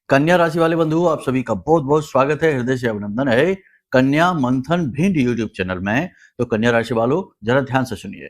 कन्या राशि वाले बंधुओं, आप सभी का बहुत बहुत स्वागत है, हृदय से अभिनंदन है कन्या मंथन भिंड यूट्यूब चैनल में। तो कन्या राशि वालों, जरा ध्यान से सुनिए,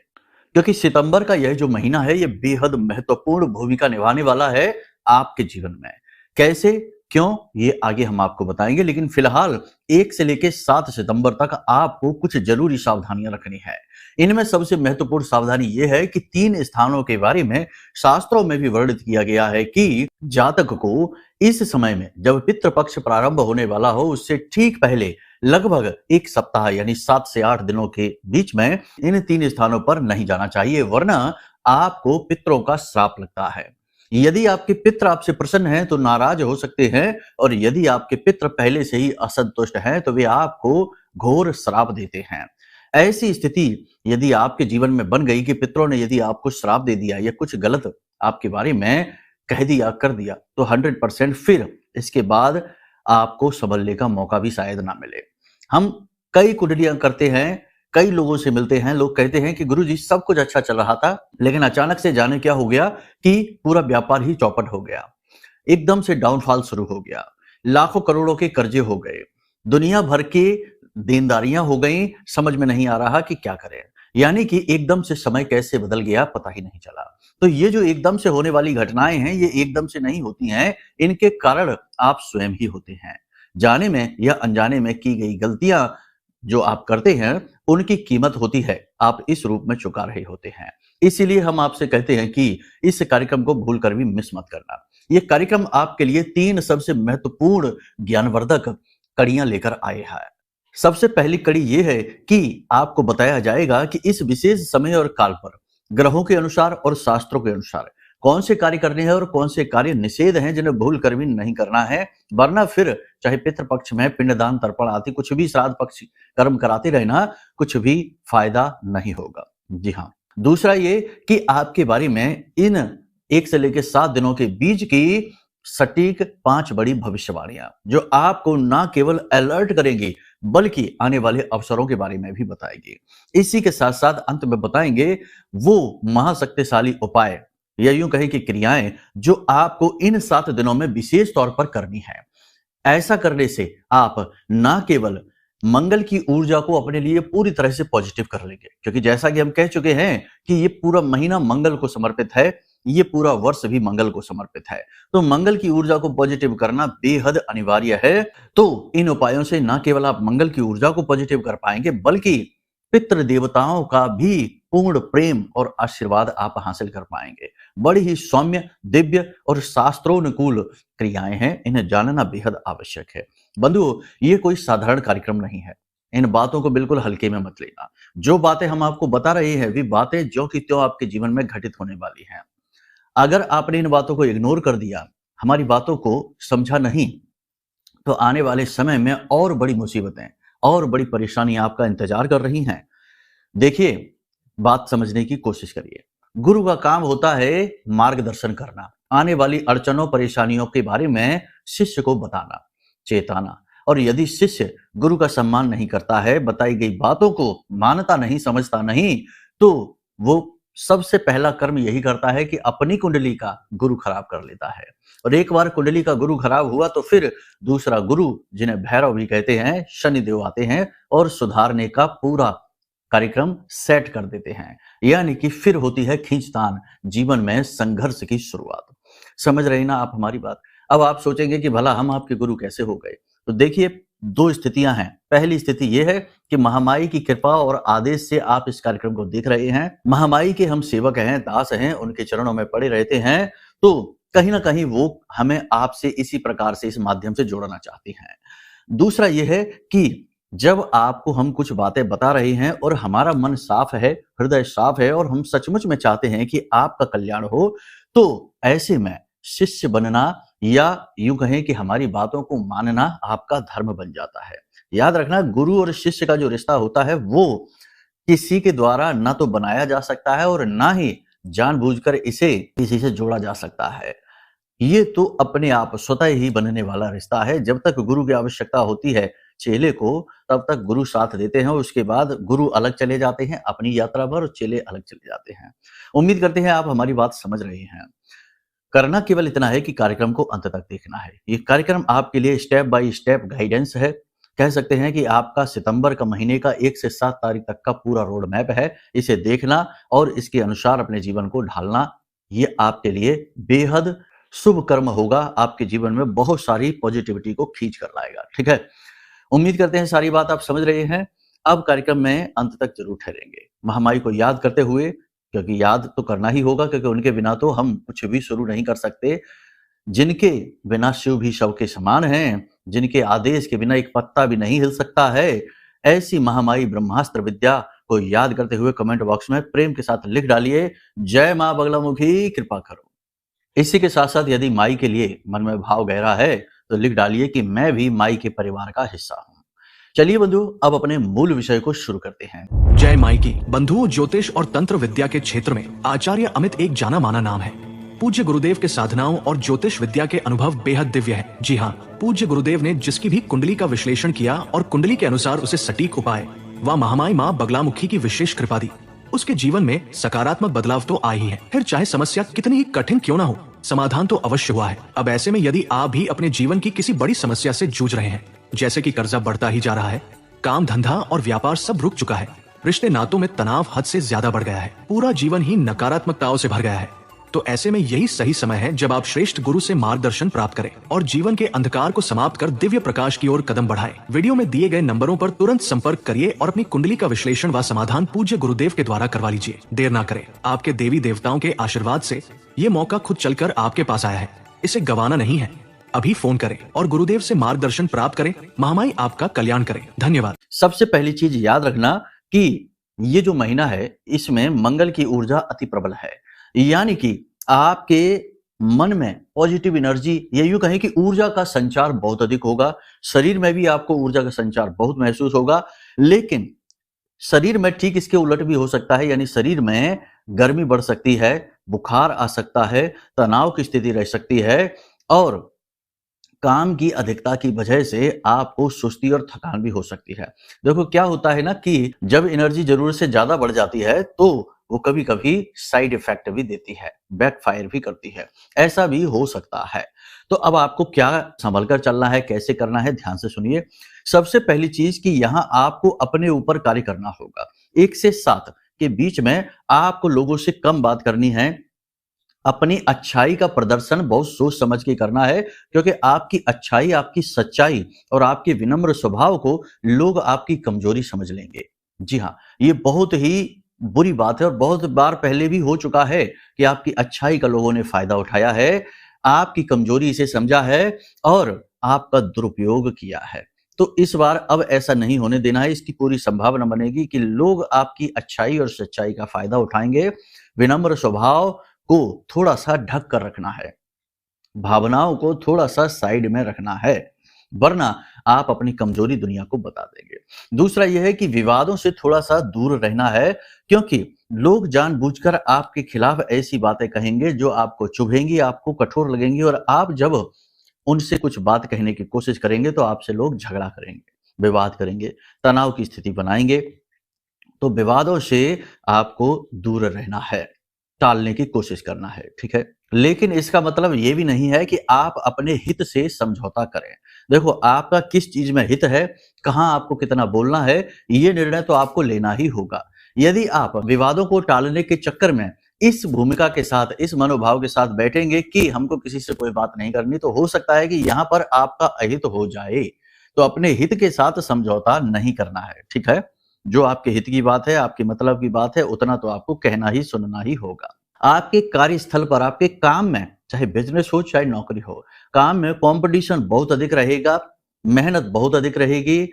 क्योंकि सितंबर का यह जो महीना है ये बेहद महत्वपूर्ण भूमिका निभाने वाला है आपके जीवन में। कैसे, क्यों, ये आगे हम आपको बताएंगे, लेकिन फिलहाल 1 से लेकर 7 सितंबर तक आपको कुछ जरूरी सावधानियां रखनी है। इनमें सबसे महत्वपूर्ण सावधानी यह है कि 3 स्थानों के बारे में शास्त्रों में भी वर्णित किया गया है कि जातक को इस समय में जब पितृपक्ष प्रारंभ होने वाला हो उससे ठीक पहले लगभग 1 सप्ताह यानी 7 से 8 दिनों के बीच में इन 3 स्थानों पर नहीं जाना चाहिए, वरना आपको पितरों का श्राप लगता है। यदि आपके पित्र आपसे प्रसन्न हैं तो नाराज हो सकते हैं, और यदि आपके पित्र पहले से ही असंतुष्ट हैं तो वे आपको घोर श्राप देते हैं। ऐसी स्थिति यदि आपके जीवन में बन गई कि पितरों ने यदि आपको श्राप दे दिया या कुछ गलत आपके बारे में कह दिया, कर दिया, तो 100% फिर इसके बाद आपको संभलने का मौका भी शायद ना मिले। हम कई कुंडलियां करते हैं, कई लोगों से मिलते हैं, लोग कहते हैं कि गुरुजी सब कुछ अच्छा चल रहा था, लेकिन अचानक से जाने क्या हो गया कि पूरा व्यापार ही चौपट हो गया, एकदम से डाउनफॉल शुरू हो गया, लाखों करोड़ों के कर्जे हो गए, दुनिया भर की देनदारियां हो गई, समझ में नहीं आ रहा कि क्या करें। यानी कि एकदम से समय कैसे बदल गया पता ही नहीं चला। तो ये जो एकदम से होने वाली घटनाएं हैं, ये एकदम से नहीं होती हैं, इनके कारण आप स्वयं ही होते हैं। जाने में या अनजाने में की गई गलतियां जो आप करते हैं, उनकी कीमत होती है, आप इस रूप में चुका रहे होते हैं। इसीलिए हम आपसे कहते हैं कि इस कार्यक्रम को भूलकर भी मिस मत करना। ये कार्यक्रम आपके लिए 3 सबसे महत्वपूर्ण ज्ञानवर्धक कड़ियां लेकर आए हैं। सबसे पहली कड़ी ये है कि आपको बताया जाएगा कि इस विशेष समय और काल पर ग्रहों के अनुसार और शास्त्रों के अनुसार कौन से कार्य करने हैं और कौन से कार्य निषेध हैं जिन्हें भूल कर भी नहीं करना है, वरना फिर चाहे पितृपक्ष में पिंडदान तर्पण आदि कुछ भी श्राद्ध पक्ष कर्म कराते रहना, कुछ भी फायदा नहीं होगा। जी हाँ। दूसरा ये कि आपके बारे में इन 1 से लेकर 7 दिनों के बीच की सटीक 5 बड़ी भविष्यवाणियां जो आपको ना केवल अलर्ट करेंगी बल्कि आने वाले अवसरों के बारे में भी बताएगी। इसी के साथ साथ अंत में बताएंगे वो महाशक्तिशाली उपाय या यूं कहें कि क्रियाएं जो आपको इन 7 दिनों में विशेष तौर पर करनी है। ऐसा करने से आप ना केवल मंगल की ऊर्जा को अपने लिए पूरी तरह से पॉजिटिव कर लेंगे, क्योंकि जैसा कि हम कह चुके हैं कि ये पूरा महीना मंगल को समर्पित है, ये पूरा वर्ष भी मंगल को समर्पित है, तो मंगल की ऊर्जा को पॉजिटिव करना बेहद अनिवार्य है। तो इन उपायों से न केवल आप मंगल की ऊर्जा को पॉजिटिव कर पाएंगे, बल्कि पितृ देवताओं का भी पूर्ण प्रेम और आशीर्वाद आप हासिल कर पाएंगे। बड़ी ही सौम्य, दिव्य और शास्त्रोनुकूल क्रियाएं हैं, इन्हें जानना बेहद आवश्यक है। बंधुओं, ये कोई साधारण कार्यक्रम नहीं है, इन बातों को बिल्कुल हल्के में मत लेना। जो बातें हम आपको बता रहे हैं वे बातें जो कि त्यों आपके जीवन में घटित होने वाली हैं। अगर आपने इन बातों को इग्नोर कर दिया, हमारी बातों को समझा नहीं, तो आने वाले समय में और बड़ी मुसीबतें और बड़ी परेशानियां आपका इंतजार कर रही हैं। देखिए, बात समझने की कोशिश करिए। गुरु का काम होता है मार्गदर्शन करना, आने वाली अड़चनों परेशानियों के बारे में शिष्य को बताना, चेताना। और यदि शिष्य गुरु का सम्मान नहीं करता है, बताई गई बातों को मानता नहीं, समझता नहीं, तो वो सबसे पहला कर्म यही करता है कि अपनी कुंडली का गुरु खराब कर लेता है। और एक बार कुंडली का गुरु खराब हुआ तो फिर दूसरा गुरु, जिन्हें भैरव भी कहते हैं, शनिदेव आते हैं और सुधारने का पूरा कार्यक्रम सेट कर देते हैं। यानी कि फिर होती है खींचतान, जीवन में संघर्ष की शुरुआत। समझ रहे ना आप हमारी बात? अब आप सोचेंगे कि भला हम आपके गुरु कैसे हो गए? तो देखिए, 2 स्थितियां हैं। पहली स्थिति यह है कि महामाई की कृपा और आदेश से आप इस कार्यक्रम को देख रहे हैं। महामाई के हम सेवक हैं, दास हैं, उनके चरणों में पड़े रहते हैं, तो कहीं ना कहीं वो हमें आपसे इसी प्रकार से, इस माध्यम से जोड़ना चाहती हैं। दूसरा यह है कि जब आपको हम कुछ बातें बता रहे हैं और हमारा मन साफ है, हृदय साफ है और हम सचमुच में चाहते हैं कि आपका कल्याण हो, तो ऐसे में शिष्य बनना या यूं कहें कि हमारी बातों को मानना आपका धर्म बन जाता है। याद रखना, गुरु और शिष्य का जो रिश्ता होता है वो किसी के द्वारा ना तो बनाया जा सकता है और ना ही जानबूझकर इसे किसी से जोड़ा जा सकता है। ये तो अपने आप स्वतः ही बनने वाला रिश्ता है। जब तक गुरु की आवश्यकता होती है चेले को, तब तक गुरु साथ देते हैं, उसके बाद गुरु अलग चले जाते हैं अपनी यात्रा पर और चेले अलग चले जाते हैं। उम्मीद करते हैं आप हमारी बात समझ रहे हैं। करना केवल इतना है कि कार्यक्रम को अंत तक देखना है। ये कार्यक्रम आपके लिए स्टेप बाय स्टेप गाइडेंस है। कह सकते हैं कि आपका सितंबर का महीने का 1 से 7 तारीख तक का पूरा रोड मैप है। इसे देखना और इसके अनुसार अपने जीवन को ढालना, ये आपके लिए बेहद शुभ कर्म होगा। आपके जीवन में बहुत सारी पॉजिटिविटी को खींच कर लाएगा। ठीक है, उम्मीद करते हैं सारी बात आप समझ रहे हैं। अब कार्यक्रम में अंत तक जरूर ठहरेंगे, महामाई को याद करते हुए, क्योंकि याद तो करना ही होगा, क्योंकि उनके बिना तो हम कुछ भी शुरू नहीं कर सकते। जिनके बिना शिव भी शव के समान हैं, जिनके आदेश के बिना एक पत्ता भी नहीं हिल सकता है, ऐसी महामाई ब्रह्मास्त्र विद्या को याद करते हुए कमेंट बॉक्स में प्रेम के साथ लिख डालिए, जय मां बगलामुखी कृपा करो। इसी के साथ साथ यदि माई के लिए मन में भाव गहरा है तो लिख डालिए कि मैं भी माई के परिवार का हिस्सा हूं। चलिए बंधु, अब अपने मूल विषय को शुरू करते हैं। जय माई की। बंधुओं, ज्योतिष और तंत्र विद्या के क्षेत्र में आचार्य अमित एक जाना माना नाम है। पूज्य गुरुदेव के साधनाओं और ज्योतिष विद्या के अनुभव बेहद दिव्य है। जी हाँ, पूज्य गुरुदेव ने जिसकी भी कुंडली का विश्लेषण किया और कुंडली के अनुसार उसे सटीक उपाय व महामाई माँ बगलामुखी की विशेष कृपा दी, उसके जीवन में सकारात्मक बदलाव तो आए ही है। फिर चाहे समस्या कितनी ही कठिन क्यों ना हो, समाधान तो अवश्य हुआ है। अब ऐसे में यदि आप भी अपने जीवन की किसी बड़ी समस्या से जूझ रहे हैं, जैसे कि कर्जा बढ़ता ही जा रहा है, काम धंधा और व्यापार सब रुक चुका है, रिश्ते नातों में तनाव हद से ज्यादा बढ़ गया है, पूरा जीवन ही नकारात्मकताओं से भर गया है, तो ऐसे में यही सही समय है जब आप श्रेष्ठ गुरु से मार्गदर्शन प्राप्त करें और जीवन के अंधकार को समाप्त कर दिव्य प्रकाश की ओर कदम बढ़ाएं। वीडियो में दिए गए नंबरों पर तुरंत संपर्क करिए और अपनी कुंडली का विश्लेषण व समाधान पूज्य गुरुदेव के द्वारा करवा लीजिए। देर ना करें, आपके देवी देवताओं के आशीर्वाद से ये मौका खुद चलकर आपके पास आया है, इसे गंवाना नहीं है। अभी फोन करें और गुरुदेव से मार्गदर्शन प्राप्त करें। महामाई आपका कल्याण करें। धन्यवाद। सबसे पहली चीज याद रखना कि ये जो महीना है इसमें मंगल की ऊर्जा अति प्रबल है, यानी कि आपके मन में पॉजिटिव एनर्जी, ये यूं कहें कि ऊर्जा का संचार बहुत अधिक होगा। शरीर में भी आपको ऊर्जा का संचार बहुत महसूस होगा, लेकिन शरीर में ठीक इसके उलट भी हो सकता है, यानी शरीर में गर्मी बढ़ सकती है, बुखार आ सकता है, तनाव की स्थिति रह सकती है और काम की अधिकता की वजह से आपको सुस्ती और थकान भी हो सकती है। देखो क्या होता है ना कि जब एनर्जी जरूरत से ज्यादा बढ़ जाती है तो वो कभी कभी साइड इफेक्ट भी देती है, बैकफायर भी करती है, ऐसा भी हो सकता है। तो अब आपको क्या संभल कर चलना है, कैसे करना है, ध्यान से सुनिए। सबसे पहली चीज कि यहाँ आपको अपने ऊपर कार्य करना होगा। 1 से 7 के बीच में आपको लोगों से कम बात करनी है। अपनी अच्छाई का प्रदर्शन बहुत सोच समझ के करना है, क्योंकि आपकी अच्छाई, आपकी सच्चाई और आपके विनम्र स्वभाव को लोग आपकी कमजोरी समझ लेंगे। जी हाँ, ये बहुत ही बुरी बात है और बहुत बार पहले भी हो चुका है कि आपकी अच्छाई का लोगों ने फायदा उठाया है, आपकी कमजोरी इसे समझा है और आपका दुरुपयोग किया है। तो इस बार अब ऐसा नहीं होने देना है। इसकी पूरी संभावना बनेगी कि लोग आपकी अच्छाई और सच्चाई का फायदा उठाएंगे। विनम्र स्वभाव को थोड़ा सा ढक कर रखना है, भावनाओं को थोड़ा सा साइड में रखना है, वरना आप अपनी कमजोरी दुनिया को बता देंगे। दूसरा यह है कि विवादों से थोड़ा सा दूर रहना है, क्योंकि लोग जानबूझकर आपके खिलाफ ऐसी बातें कहेंगे जो आपको चुभेंगी, आपको कठोर लगेंगी और आप जब उनसे कुछ बात कहने की कोशिश करेंगे तो आपसे लोग झगड़ा करेंगे, विवाद करेंगे, तनाव की स्थिति बनाएंगे। तो विवादों से आपको दूर रहना है, टालने की कोशिश करना है, ठीक है। लेकिन इसका मतलब ये भी नहीं है कि आप अपने हित से समझौता करें। देखो आपका किस चीज में हित है, कहां आपको कितना बोलना है, ये निर्णय तो आपको लेना ही होगा। यदि आप विवादों को टालने के चक्कर में इस भूमिका के साथ, इस मनोभाव के साथ बैठेंगे कि हमको किसी से कोई बात नहीं करनी, तो हो सकता है कि यहां पर आपका अहित हो जाए। तो अपने हित के साथ समझौता नहीं करना है, ठीक है। जो आपके हित की बात है, आपके मतलब की बात है, उतना तो आपको कहना ही सुनना ही होगा। आपके कार्यस्थल पर, आपके काम में, चाहे बिजनेस हो चाहे नौकरी हो, काम में कंपटीशन बहुत अधिक रहेगा, मेहनत बहुत अधिक रहेगी,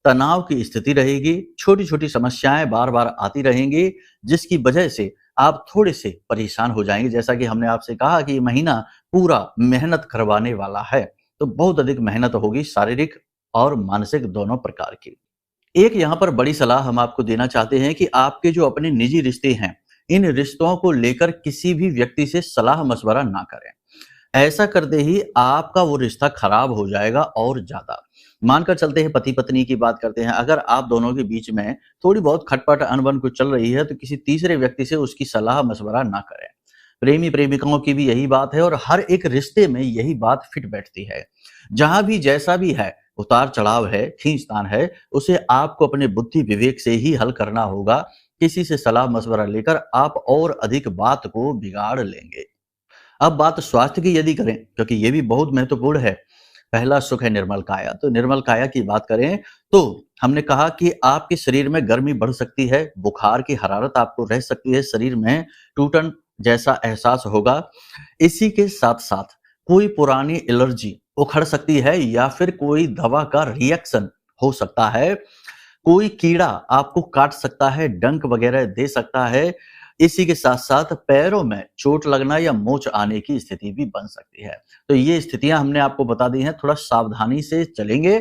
तनाव की स्थिति रहेगी, छोटी छोटी समस्याएं बार बार आती रहेंगी, जिसकी वजह से आप थोड़े से परेशान हो जाएंगे। जैसा कि हमने आपसे कहा कि ये महीना पूरा मेहनत करवाने वाला है, तो बहुत अधिक मेहनत होगी, शारीरिक और मानसिक दोनों प्रकार की। एक यहाँ पर बड़ी सलाह हम आपको देना चाहते हैं कि आपके जो अपने निजी रिश्ते हैं, इन रिश्तों को लेकर किसी भी व्यक्ति से सलाह मशवरा ना करें। ऐसा करते ही आपका वो रिश्ता खराब हो जाएगा और ज्यादा। मानकर चलते हैं पति पत्नी की बात करते हैं, अगर आप दोनों के बीच में थोड़ी बहुत खटपट अनबन कुछ चल रही है तो किसी तीसरे व्यक्ति से उसकी सलाह मशवरा ना करें। प्रेमी प्रेमिकाओं की भी यही बात है और हर एक रिश्ते में यही बात फिट बैठती है। जहां भी जैसा भी है, उतार चढ़ाव है, खींचतान है, उसे आपको अपने बुद्धि विवेक से ही हल करना होगा। किसी से सलाह मशवरा लेकर आप और अधिक बात को बिगाड़ लेंगे। अब बात स्वास्थ्य की यदि करें, क्योंकि ये भी बहुत महत्वपूर्ण है। पहला सुख है निर्मल काया। तो निर्मल काया की बात करें तो हमने कहा कि आपके शरीर में गर्मी बढ़ सकती है, बुखार की हरारत आपको रह सकती है, शरीर में टूटन जैसा एहसास होगा। इसी के साथ साथ कोई पुरानी एलर्जी उखड़ सकती है या फिर कोई दवा का रिएक्शन हो सकता है। कोई कीड़ा आपको काट सकता है, डंक वगैरह दे सकता है। इसी के साथ-साथ पैरों में चोट लगना या मोच आने की स्थिति भी बन सकती है। तो ये स्थितियाँ हमने आपको बता दी हैं, थोड़ा सावधानी से चलेंगे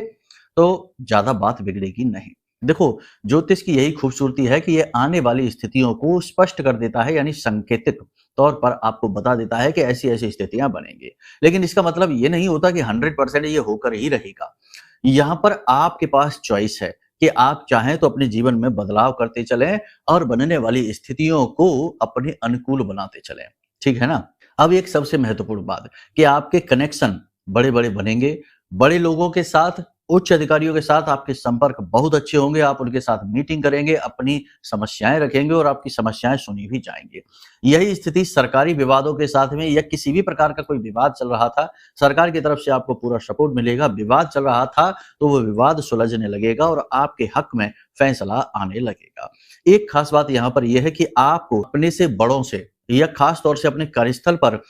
तो ज़्यादा बात बिगड़ेगी नहीं। देखो, ज्योतिष की यही खूबसूरती है कि ये आने वाली स्थितियों को स्पष्ट कर देता है, यानी सांकेतिक तौर पर आपको बता देता है कि ऐसी-ऐसी स्थितियाँ बनेंगी। लेकिन इसका मतलब ये नहीं होता कि 100% ये होकर ही रहेगा। यहाँ पर आपके पास चॉइस है कि आप चाहें तो अपने जीवन में बदलाव करते चलें और बनने वाली स्थितियों को अपने अनुकूल बनाते चलें। ठीक है ना? अब एक सबसे महत्वपूर्ण बात कि आपके कनेक्शन बड़े-बड़े बनेंगे। बड़े लोगों के साथ, उच्च अधिकारियों के साथ आपके संपर्क बहुत अच्छे होंगे। आप उनके साथ मीटिंग करेंगे, अपनी समस्याएँ रखेंगे और आपकी समस्याएँ सुनी भी जाएँगी। यही स्थिति सरकारी विवादों के साथ में या किसी भी प्रकार का कोई विवाद चल रहा था, सरकार की तरफ से आपको पूरा सपोर्ट मिलेगा। विवाद चल रहा था तो वो विवाद सुलझने लगेगा और आपके हक में फैसला आने लगेगा। एक खास बात यहाँ पर यह है कि आपको अपने से बड़ों से या खास तौर से अपने कार्यस्थल पर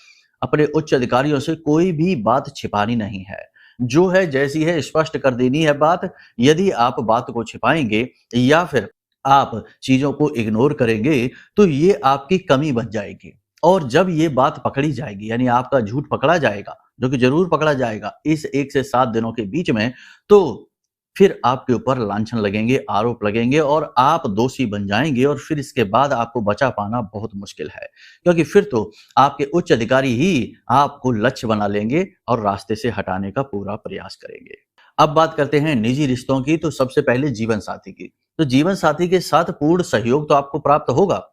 अपने उच्च अधिकारियों से कोई भी बात छिपानी नहीं है। जो है जैसी है स्पष्ट कर देनी है बात। यदि आप बात को छिपाएँगे या फिर आप चीज़ों को इग्नोर करेंगे तो ये आपकी कमी बन जाएगी। और जब ये बात पकड़ी जाएगी, यानी आपका झूठ पकड़ा जाएगा, जो कि ज़रूर पकड़ा जाएगा इस 1 से 7 दिनों के बीच में, तो फिर आपके ऊपर लांछन लगेंगे, आरोप लगेंगे और आप दोषी बन जाएँगे और फिर इसके बाद आपको बचा पाना बहुत मुश्किल है। क्योंकि फिर तो आपके उच्च अधिकारी ही आपको लक्ष्य बना लेंगे और रास्ते से हटाने का पूरा प्रयास करेंगे। अब बात करते हैं निजी रिश्तों की, तो सबसे पहले जीवन साथी की। तो जीवन साथी के साथ पूर्ण सहयोग तो आपको प्राप्त होगा।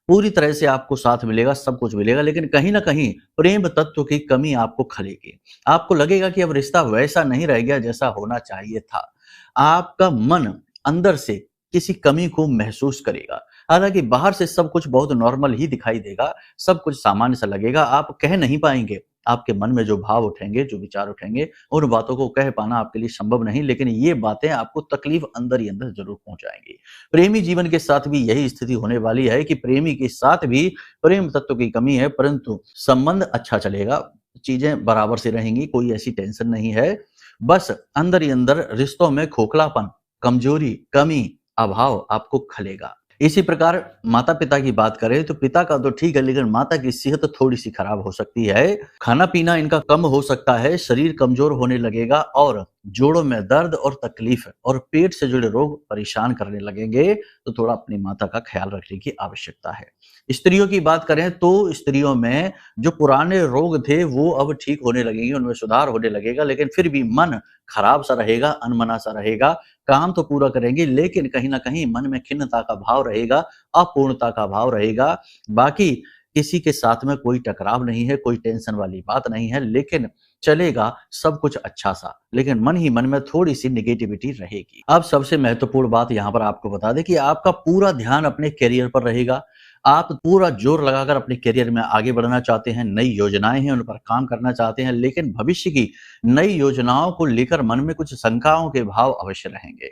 पूरी तरह से आपको साथ मिलेगा, सब कुछ मिलेगा, लेकिन कहीं न कहीं प्रेम तत्व की कमी आपको खलेगी। आपको लगेगा कि अब रिश्ता वैसा नहीं रह गया जैसा होना चाहिए था। आपका मन अंदर से किसी कमी को महसूस करेगा। हालाँकि बाहर से सब कुछ बहुत नॉर्मल ही दिखाई देगा, सब कुछ सामान्य सा लगेगा, आप कह नहीं पाएँगे। आपके मन में जो भाव उठेंगे, जो विचार उठेंगे, उन बातों को कह पाना आपके लिए संभव नहीं, लेकिन ये बातें आपको तकलीफ अंदर ही अंदर ज़रूर पहुँचाएँगी। प्रेमी जीवन के साथ भी यही स्थिति होने वाली है कि प्रेमी के साथ भी प्रेम तत्व की कमी है, परंतु संबंध अच्छा चलेगा, चीज़ें बराबर से रहेंगी, कोई ऐसी टेंशन नहीं है। बस अंदर ही अंदर रिश्तों में खोखलापन, कमजोरी, कमी, अभाव आपको खलेगा। इसी प्रकार माता-पिता की बात करें तो पिता का तो ठीक है, लेकिन माता की सेहत थोड़ी-सी खराब हो सकती है। खाना-पीना इनका कम हो सकता है, शरीर कमज़ोर होने लगेगा और जोड़ों में दर्द और तकलीफ और पेट से जुड़े रोग परेशान करने लगेंगे, तो थोड़ा अपनी माता का ख्याल रखने की आवश्यकता है। स्त्रियों की बात करें तो स्त्रियों में जो पुराने रोग थे वो अब ठीक होने लगेंगे, उनमें सुधार होने लगेगा, लेकिन फिर भी मन खराब-सा रहेगा, अनमना-सा रहेगा। काम तो पूरा करेंगे, लेकिन कहीं न कहीं मन में खिन्नता का भाव रहेगा, अपूर्णता का भाव रहेगा। बाकी किसी के साथ में कोई टकराव नहीं है, कोई टेंशन वाली बात नहीं है, लेकिन चलेगा सब कुछ अच्छा-सा, लेकिन मन ही मन में थोड़ी-सी नेगेटिविटी रहेगी। अब सबसे महत्वपूर्ण बात यहाँ पर आपको बता दें कि आपका पूरा ध्यान अपने करियर पर रहेगा। आप पूरा जोर लगाकर अपने करियर में आगे बढ़ना चाहते हैं, नई योजनाएँ हैं, उन पर काम करना चाहते हैं, लेकिन भविष्य की नई योजनाओं को लेकर मन में कुछ शंकाओं के भाव अवश्य रहेंगे।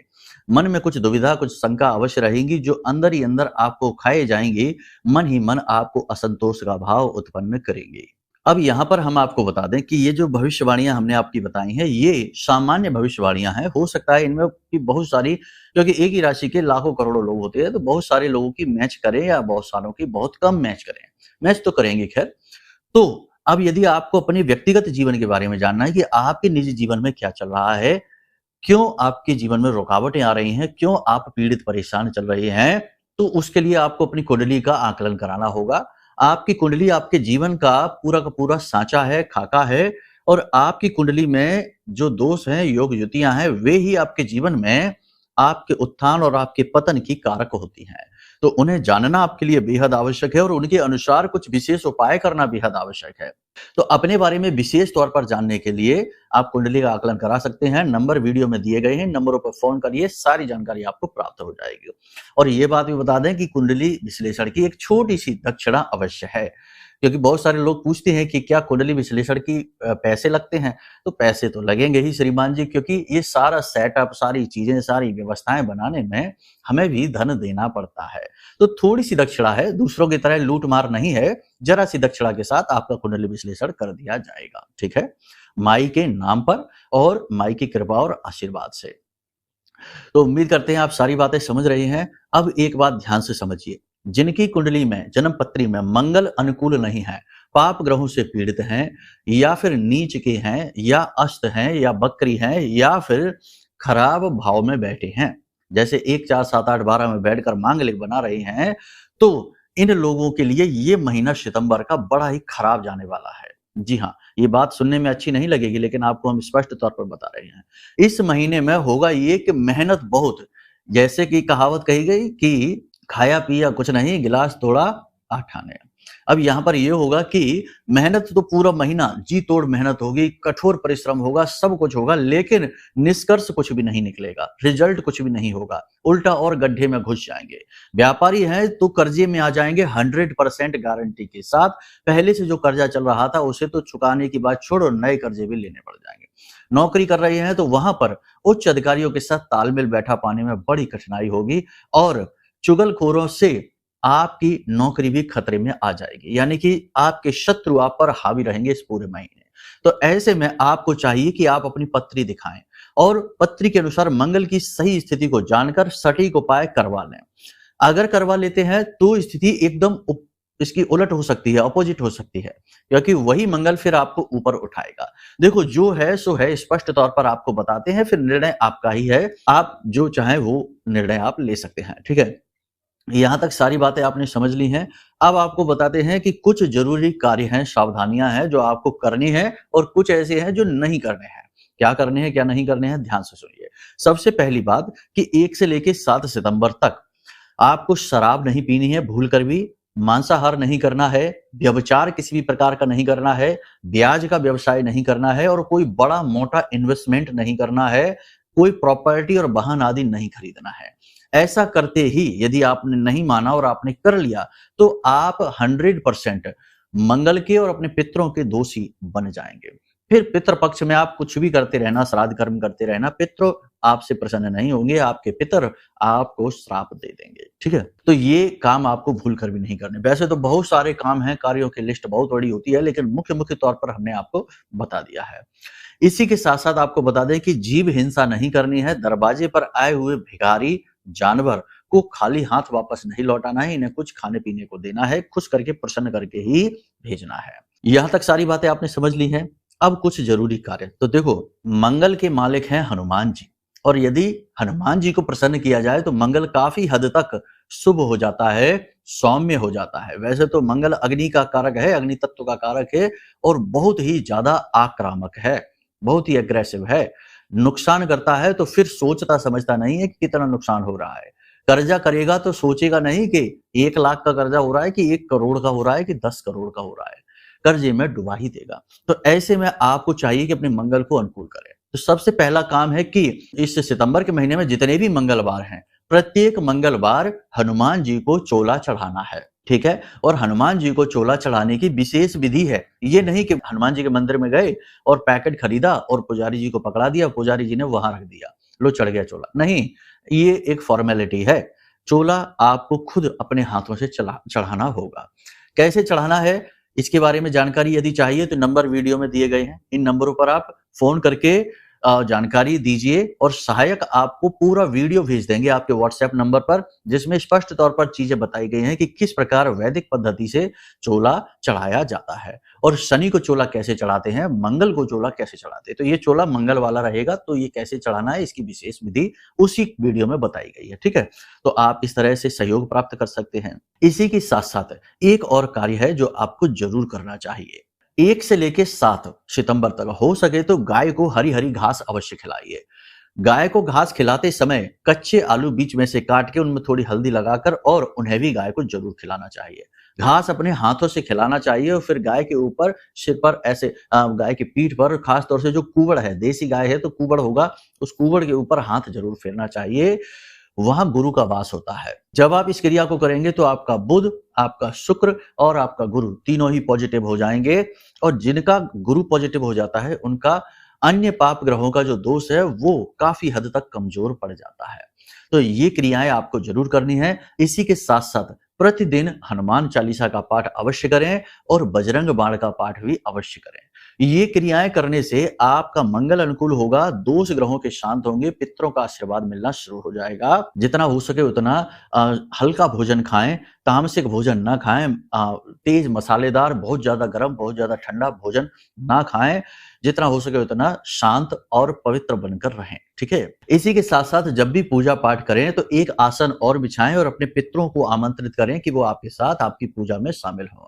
मन में कुछ दुविधा, कुछ शंका अवश्य रहेंगी, जो अंदर ही अंदर आपको खाए जाएँगी, मन ही मन आपको असंतोष का भाव उत्पन्न करेंगी। अब यहाँ पर हम आपको बता दें कि ये जो भविष्यवाणियाँ हमने आपकी बताई हैं, ये सामान्य भविष्यवाणियाँ हैं। हो सकता है इनमें की बहुत सारी, क्योंकि एक ही राशि के लाखों करोड़ों लोग होते हैं, तो बहुत सारे लोगों की मैच करें या बहुत सारों की बहुत कम मैच करें। मैच तो करेंगे खैर। तो अब यदि आपको अपने व्यक्तिगत जीवन के बारे में जानना है कि आपके निजी जीवन में क्या चल रहा है, क्यों आपके जीवन में रुकावटें आ रही हैं, क्यों आप पीड़ित परेशान चल रहे हैं, तो उसके लिए आपको अपनी कुंडली का आकलन कराना होगा। आपकी कुंडली आपके जीवन का पूरा साँचा है, खाका है और आपकी कुंडली में जो दोष हैं, योग युतियाँ हैं, वे ही आपके जीवन में आपके उत्थान और आपके पतन की कारक होती हैं। तो उन्हें जानना आपके लिए बेहद आवश्यक है और उनके अनुसार कुछ विशेष उपाय करना बेहद आवश्यक है। तो अपने बारे में विशेष तौर पर जानने के लिए आप कुंडली का आकलन करा सकते हैं। नंबर वीडियो में दिए गए हैं, नंबरों पर फोन करिए, सारी जानकारी आपको प्राप्त हो जाएगी। और ये बात भी बता दें कि कुंडली विश्लेषण की एक छोटी सी दक्षिणा अवश्य है, क्योंकि बहुत सारे लोग पूछते हैं कि क्या कुंडली विश्लेषण की पैसे लगते हैं? तो पैसे तो लगेंगे ही श्रीमान जी, क्योंकि ये सारा सेटअप, सारी चीजें, सारी व्यवस्थाएं बनाने में हमें भी धन देना पड़ता है। तो थोड़ी सी दक्षिणा है, दूसरों की तरह लूट मार नहीं है, जरा सी दक्षिणा के साथ आपका कुंडली विश्लेषण कर दिया जाएगा। ठीक है, माई के नाम पर और माई की कृपा और आशीर्वाद से। तो उम्मीद करते हैं आप सारी बातें समझ रहे हैं। अब एक बात ध्यान से समझिए, जिनकी कुंडली में, जन्म पत्री में मंगल अनुकूल नहीं है, पाप ग्रहों से पीड़ित हैं, या फिर नीच के हैं, या अस्त हैं, या बकरी हैं, या फिर खराब भाव में बैठे हैं, जैसे 1, 4, 7, 8, 12 में बैठकर मांगलिक बना रहे हैं, तो इन लोगों के लिए ये महीना सितंबर का बड़ा ही खराब जाने वाला है। जी हाँ, ये बात सुनने में अच्छी नहीं लगेगी, लेकिन आपको हम स्पष्ट तौर पर बता रहे हैं। इस महीने में होगा ये कि मेहनत बहुत, जैसे कि कहावत कही गई कि खाया पिया कुछ नहीं, गिलास तोड़ा 8 आने। अब यहाँ पर ये होगा कि मेहनत तो पूरा महीना जी तोड़ मेहनत होगी, कठोर परिश्रम होगा, सब कुछ होगा, लेकिन निष्कर्ष कुछ भी नहीं निकलेगा, रिजल्ट कुछ भी नहीं होगा, उल्टा और गड्ढे में घुस जाएंगे। व्यापारी हैं तो कर्जे में आ जाएंगे 100% गारंटी के साथ। पहले से जो कर्जा चल रहा था उसे तो चुकाने की बात छोड़ो, नए कर्जे भी लेने पड़ जाएंगे। नौकरी कर रहे हैं तो वहां पर उच्च अधिकारियों के साथ तालमेल बैठा पाने में बड़ी कठिनाई होगी और चुगलखोरों से आपकी नौकरी भी खतरे में आ जाएगी, यानी कि आपके शत्रु आप पर हावी रहेंगे इस पूरे महीने। तो ऐसे में आपको चाहिए कि आप अपनी पत्री दिखाएं और पत्री के अनुसार मंगल की सही स्थिति को जानकर सटीक उपाय करवा लें। अगर करवा लेते हैं तो स्थिति एकदम इसकी उलट हो सकती है, अपोजिट हो सकती है, क्योंकि वही मंगल फिर आपको ऊपर उठाएगा। देखो, जो है सो है, स्पष्ट तौर पर आपको बताते हैं, फिर निर्णय आपका ही है, आप जो चाहें वो निर्णय आप ले सकते हैं। ठीक है, यहाँ तक सारी बातें आपने समझ ली हैं। अब आपको बताते हैं कि कुछ जरूरी कार्य हैं, सावधानियां हैं जो आपको करनी है और कुछ ऐसे हैं जो नहीं करने हैं। क्या करने हैं, क्या नहीं करने हैं, ध्यान से सुनिए। सबसे पहली बात कि 1 से लेकर 7 सितंबर तक आपको शराब नहीं पीनी है, भूल कर भी मांसाहार नहीं करना है, व्यभिचार किसी भी प्रकार का नहीं करना है, ब्याज का व्यवसाय नहीं करना है और कोई बड़ा मोटा इन्वेस्टमेंट नहीं करना है, कोई प्रॉपर्टी और वाहन आदि नहीं खरीदना है। ऐसा करते ही यदि आपने नहीं माना और आपने कर लिया तो आप 100% मंगल के और अपने पितरों के दोषी बन जाएंगे। फिर पितृ पक्ष में आप कुछ भी करते रहना, श्राद्ध कर्म करते रहना, पितृ आपसे प्रसन्न नहीं होंगे, आपके पितर आपको श्राप दे देंगे। ठीक है, तो ये काम आपको भूल कर भी नहीं करने। वैसे तो बहुत सारे काम हैं, कार्यों की लिस्ट बहुत बड़ी होती है, लेकिन मुख्य तौर पर हमने आपको बता दिया है। इसी के साथ साथ आपको बता दें कि जीव हिंसा नहीं करनी है, दरवाजे पर आए हुए भिखारी जानवर को खाली हाथ वापस नहीं लौटाना है, इन्हें कुछ खाने पीने को देना है, खुश करके प्रसन्न करके ही भेजना है। यहां तक सारी बातें आपने समझ ली हैं। अब कुछ जरूरी कार्य, तो देखो, मंगल के मालिक हैं हनुमान जी, और यदि हनुमान जी को प्रसन्न किया जाए तो मंगल काफी हद तक शुभ हो जाता है, सौम्य हो जाता है। वैसे तो मंगल अग्नि का कारक है, अग्नि तत्व का कारक है और बहुत ही ज्यादा आक्रामक है, बहुत ही एग्रेसिव है, नुकसान करता है तो फिर सोचता समझता नहीं है कि कितना नुकसान हो रहा है। कर्जा करेगा तो सोचेगा नहीं कि 1 लाख का कर्जा हो रहा है कि 1 करोड़ का हो रहा है कि 10 करोड़ का हो रहा है, कर्जे में डुबा ही देगा। तो ऐसे में आपको चाहिए कि अपने मंगल को अनुकूल करें। तो सबसे पहला काम है कि इस सितंबर के महीने में जितने भी मंगलवार हैं, प्रत्येक मंगलवार हनुमान जी को चोला चढ़ाना है। ठीक है, और हनुमान जी को चोला चढ़ाने की विशेष विधि है। ये नहीं कि हनुमान जी के मंदिर में गए और पैकेट खरीदा और पुजारी जी को पकड़ा दिया, पुजारी जी ने वहां रख दिया, लो चढ़ गया चोला। नहीं, ये एक फॉर्मेलिटी है। चोला आपको खुद अपने हाथों से चढ़ाना होगा। कैसे चढ़ाना है, इसके बारे में जानकारी यदि चाहिए तो नंबर वीडियो में दिए गए हैं, इन नंबरों पर आप फोन करके जानकारी दीजिए और सहायक आपको पूरा वीडियो भेज देंगे आपके व्हाट्सएप नंबर पर, जिसमें स्पष्ट तौर पर चीजें बताई गई हैं कि किस प्रकार वैदिक पद्धति से चोला चढ़ाया जाता है और शनि को चोला कैसे चढ़ाते हैं, मंगल को चोला कैसे चढ़ाते हैं। तो ये चोला मंगल वाला रहेगा, तो ये कैसे चढ़ाना है इसकी विशेष विधि उसी वीडियो में बताई गई है। ठीक है, तो आप इस तरह से सहयोग प्राप्त कर सकते हैं। इसी के साथ साथ एक और कार्य है जो आपको जरूर करना चाहिए। 1 से लेकर 7 सितंबर तक हो सके तो गाय को हरी हरी घास अवश्य खिलाइए। गाय को घास खिलाते समय कच्चे आलू बीच में से काट के उनमें थोड़ी हल्दी लगाकर और उन्हें भी गाय को जरूर खिलाना चाहिए। घास अपने हाथों से खिलाना चाहिए और फिर गाय के ऊपर, सिर पर ऐसे गाय की पीठ पर, खास तौर से जो कूबड़ है, देसी गाय है तो कूबड़ होगा, उस कूबड़ के ऊपर हाथ जरूर फेरना चाहिए। वहां गुरु का वास होता है। जब आप इस क्रिया को करेंगे तो आपका बुध, आपका शुक्र और आपका गुरु तीनों ही पॉजिटिव हो जाएंगे, और जिनका गुरु पॉजिटिव हो जाता है उनका अन्य पाप ग्रहों का जो दोष है वो काफी हद तक कमजोर पड़ जाता है। तो ये क्रियाएं आपको जरूर करनी है। इसी के साथ साथ प्रतिदिन हनुमान चालीसा का पाठ अवश्य करें और बजरंग बाण का पाठ भी अवश्य करें। ये क्रियाएं करने से आपका मंगल अनुकूल होगा, दोष ग्रहों के शांत होंगे, पितरों का आशीर्वाद मिलना शुरू हो जाएगा। जितना हो सके उतना हल्का भोजन खाएं, तामसिक भोजन ना खाएं, तेज मसालेदार, बहुत ज्यादा गर्म, बहुत ज्यादा ठंडा भोजन ना खाएं। जितना हो सके उतना शांत और पवित्र बनकर रहें, ठीक है। इसी के साथ साथ जब भी पूजा पाठ करें तो एक आसन और बिछाएं और अपने पितरों को आमंत्रित करें कि वो आपके साथ आपकी पूजा में शामिल हों।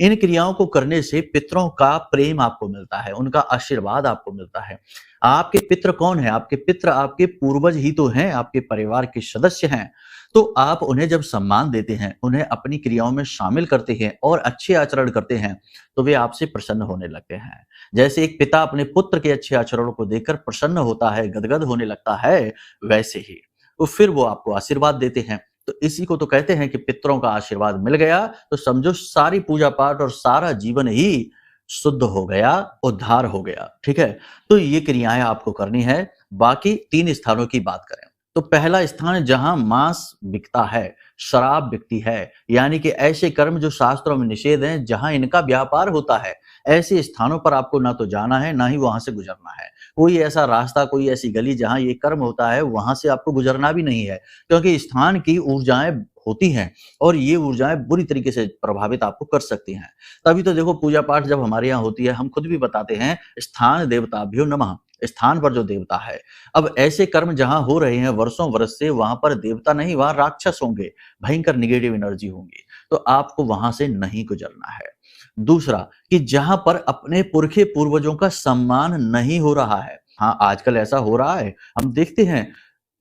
इन क्रियाओं को करने से पितरों का प्रेम आपको मिलता है, उनका आशीर्वाद आपको मिलता है। आपके पितृ कौन है? आपके पितृ आपके पूर्वज ही तो हैं, आपके परिवार के सदस्य हैं। तो आप उन्हें जब सम्मान देते हैं, उन्हें अपनी क्रियाओं में शामिल करते हैं और अच्छे आचरण करते हैं, तो वे आपसे प्रसन्न होने लगते हैं। जैसे एक पिता अपने पुत्र के अच्छे आचरणों को देखकर प्रसन्न होता है, गदगद होने लगता है, वैसे ही तो फिर वो आपको आशीर्वाद देते हैं। तो इसी को तो कहते हैं कि पितरों का आशीर्वाद मिल गया तो समझो सारी पूजा पाठ और सारा जीवन ही शुद्ध हो गया, उद्धार हो गया, ठीक है। तो ये क्रियाएं आपको करनी है। बाकी 3 स्थानों की बात करें तो पहला स्थान जहां मांस बिकता है, शराब बिकती है, यानी कि ऐसे कर्म जो शास्त्रों में निषेध हैं, जहां इनका व्यापार होता है, ऐसे स्थानों पर आपको ना तो जाना है ना ही वहां से गुजरना है। कोई ऐसा रास्ता, कोई ऐसी गली जहां ये कर्म होता है, वहां से आपको गुजरना भी नहीं है, क्योंकि स्थान की ऊर्जाएं होती हैं और ये ऊर्जाएं बुरी तरीके से प्रभावित आपको कर सकती हैं। तभी तो देखो पूजा पाठ जब हमारे यहाँ होती है, हम खुद भी बताते हैं, स्थान देवताभ्यो नमः, स्थान पर जो देवता है। अब ऐसे कर्म जहां हो रहे हैं वर्षों वर्ष से, वहां पर देवता नहीं, वहां राक्षस होंगे, भयंकर निगेटिव एनर्जी होंगी, तो आपको वहां से नहीं गुजरना है। दूसरा कि जहां पर अपने पुरखे पूर्वजों का सम्मान नहीं हो रहा है, हाँ आजकल ऐसा हो रहा है, हम देखते हैं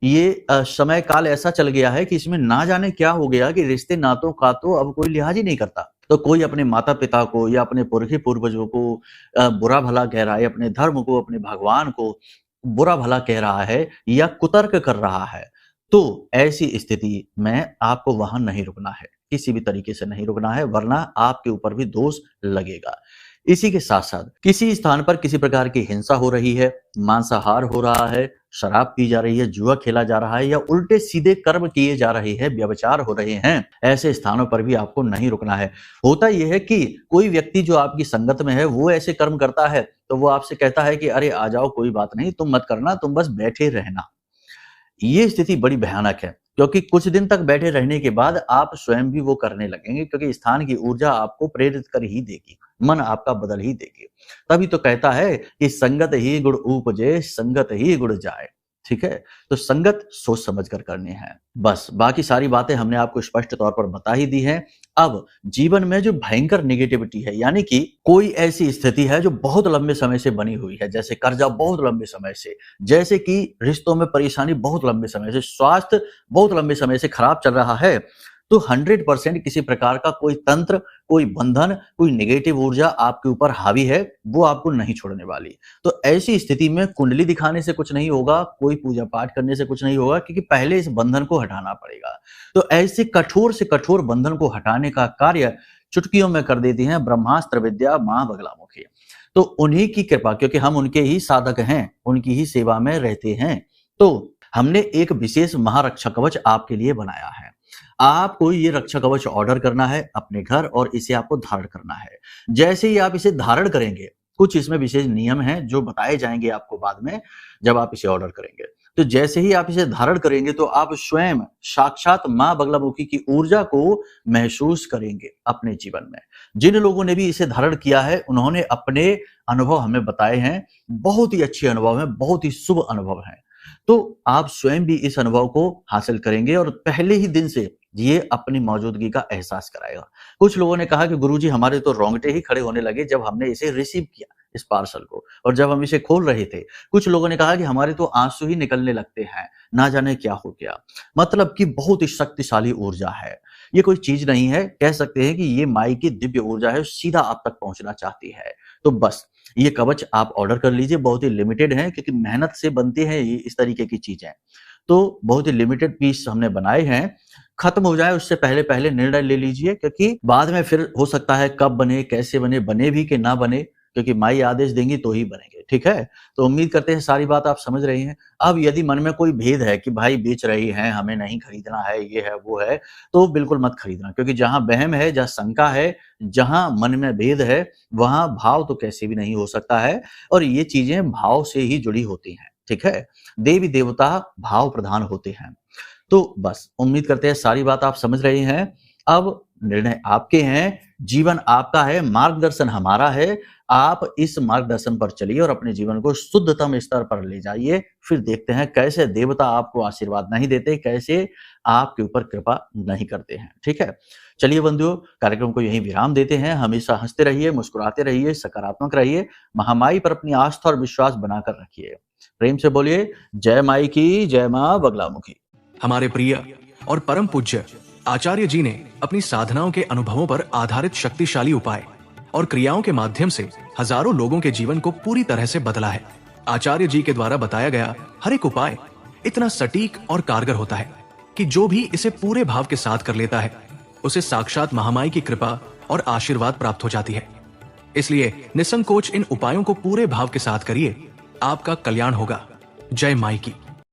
ये समय काल ऐसा चल गया है कि इसमें ना जाने क्या हो गया कि रिश्ते नातों का तो अब कोई लिहाज ही नहीं करता। तो कोई अपने माता पिता को या अपने पुरखे पूर्वजों को बुरा भला कह रहा है, अपने धर्म को, अपने भगवान को बुरा भला कह रहा है या कुतर्क कर रहा है, तो ऐसी स्थिति में आपको वहां नहीं रुकना है, किसी भी तरीके से नहीं रुकना है, वरना आपके ऊपर भी दोष लगेगा। इसी के साथ साथ किसी स्थान पर किसी प्रकार की हिंसा हो रही है, मांसाहार हो रहा है, शराब पी जा रही है, जुआ खेला जा रहा है या उल्टे सीधे कर्म किए जा रहे हैं, व्यभिचार हो रहे हैं, ऐसे स्थानों पर भी आपको नहीं रुकना है। होता यह है कि कोई व्यक्ति जो आपकी संगत में है वो ऐसे कर्म करता है तो वो आपसे कहता है कि अरे आ जाओ, कोई बात नहीं, तुम मत करना, तुम बस बैठे रहना। ये स्थिति बड़ी भयानक है, क्योंकि कुछ दिन तक बैठे रहने के बाद आप स्वयं भी वो करने लगेंगे, क्योंकि स्थान की ऊर्जा आपको प्रेरित कर ही देगी, मन आपका बदल ही देगी। तभी तो कहता है कि संगत ही गुण उपजे, संगत ही गुण जाए, ठीक है। तो संगत सोच समझ कर करनी है, बस। बाकी सारी बातें हमने आपको स्पष्ट तौर पर बता ही दी हैं। अब जीवन में जो भयंकर नेगेटिविटी है, यानी कि कोई ऐसी स्थिति है जो बहुत लंबे समय से बनी हुई है, जैसे कर्जा बहुत लंबे समय से, जैसे कि रिश्तों में परेशानी बहुत लंबे समय से, स्वास्थ्य बहुत लंबे समय से खराब चल रहा है, तो 100% किसी प्रकार का कोई तंत्र, कोई बंधन, कोई नेगेटिव ऊर्जा आपके ऊपर हावी है, वो आपको नहीं छोड़ने वाली। तो ऐसी स्थिति में कुंडली दिखाने से कुछ नहीं होगा, कोई पूजा पाठ करने से कुछ नहीं होगा, क्योंकि पहले इस बंधन को हटाना पड़ेगा। तो ऐसे कठोर से कठोर बंधन को हटाने का कार्य चुटकियों में कर देती हैं ब्रह्मास्त्र विद्या मां बगलामुखी। तो उन्हीं की कृपा, क्योंकि हम उनके ही साधक हैं, उनकी ही सेवा में रहते हैं, तो हमने एक विशेष महारक्षा कवच आपके लिए बनाया है। आपको ये रक्षा कवच ऑर्डर करना है अपने घर और इसे आपको धारण करना है। जैसे ही आप इसे धारण करेंगे, कुछ इसमें विशेष नियम हैं जो बताए जाएंगे आपको बाद में जब आप इसे ऑर्डर करेंगे। तो जैसे ही आप इसे धारण करेंगे तो आप स्वयं साक्षात मां बगलामुखी की ऊर्जा को महसूस करेंगे अपने जीवन में। जिन लोगों ने भी इसे धारण किया है उन्होंने अपने अनुभव हमें बताए हैं, बहुत ही अच्छे अनुभव हैं, बहुत ही शुभ अनुभव हैं। तो आप स्वयं भी इस अनुभव को हासिल करेंगे और पहले ही दिन से ये अपनी मौजूदगी का एहसास कराएगा। कुछ लोगों ने कहा कि गुरुजी हमारे तो रोंगटे ही खड़े होने लगे जब हमने इसे रिसीव किया, इस पार्सल को। और जब हम इसे खोल रहे थे, कुछ लोगों ने कहा कि हमारे तो आंसू ही निकलने लगते हैं, ना जाने क्या हो गया। मतलब कि बहुत ही शक्तिशाली ऊर्जा है। ये कोई चीज नहीं है, कह सकते हैं कि ये माई की दिव्य ऊर्जा है, सीधा आप तक पहुंचना चाहती है। तो बस ये कवच आप ऑर्डर कर लीजिए, बहुत ही लिमिटेड है क्योंकि मेहनत से बनती है ये इस तरीके की चीजें। तो बहुत ही लिमिटेड पीस हमने बनाए हैं, खत्म हो जाए उससे पहले पहले निर्णय ले लीजिए, क्योंकि बाद में फिर हो सकता है कब बने, कैसे बने, बने भी कि ना बने, क्योंकि माई आदेश देंगी तो ही बनेंगे। ठीक है, तो उम्मीद करते हैं सारी बात आप समझ रही हैं। अब यदि मन में कोई भेद है कि भाई बेच रही हैं, हमें नहीं खरीदना है, ये है वो है, तो बिल्कुल मत खरीदना, क्योंकि जहां वहम है, जहां शंका है, जहां मन में भेद है, वहां भाव तो कैसे भी नहीं हो सकता है। और ये चीजें भाव से ही जुड़ी होती हैं। ठीक है, देवी देवता भाव प्रधान होते हैं। तो बस उम्मीद करते हैं सारी बात आप समझ रहे हैं। अब निर्णय आपके हैं, जीवन आपका है, मार्गदर्शन हमारा है। आप इस मार्गदर्शन पर चलिए और अपने जीवन को शुद्धतम स्तर पर ले जाइए। फिर देखते हैं कैसे देवता आपको आशीर्वाद नहीं देते, कैसे आपके ऊपर कृपा नहीं करते हैं। ठीक है, चलिए बंधुओं, कार्यक्रम को यहीं विराम देते हैं। हमेशा हंसते रहिए, मुस्कुराते रहिए, सकारात्मक रहिए, महामाई पर अपनी आस्था और विश्वास बनाकर रखिए। प्रेम से बोलिए जय माई की, जय मां बगलामुखी। हमारे प्रिय और परम पूज्य आचार्य जी ने अपनी साधनाओं के अनुभवों पर आधारित शक्तिशाली उपाय और क्रियाओं के माध्यम से हजारों लोगों के जीवन को पूरी तरह से बदला है। आचार्य जी के द्वारा बताया गया हर एक उपाय इतना सटीक और कारगर होता है कि जो भी इसे पूरे भाव के साथ कर लेता है, उसे साक्षात महामाई की कृपा और आशीर्वाद प्राप्त हो जाती है। इसलिए निसंकोच इन उपायों को पूरे भाव के साथ करिए, आपका कल्याण होगा। जय माई की।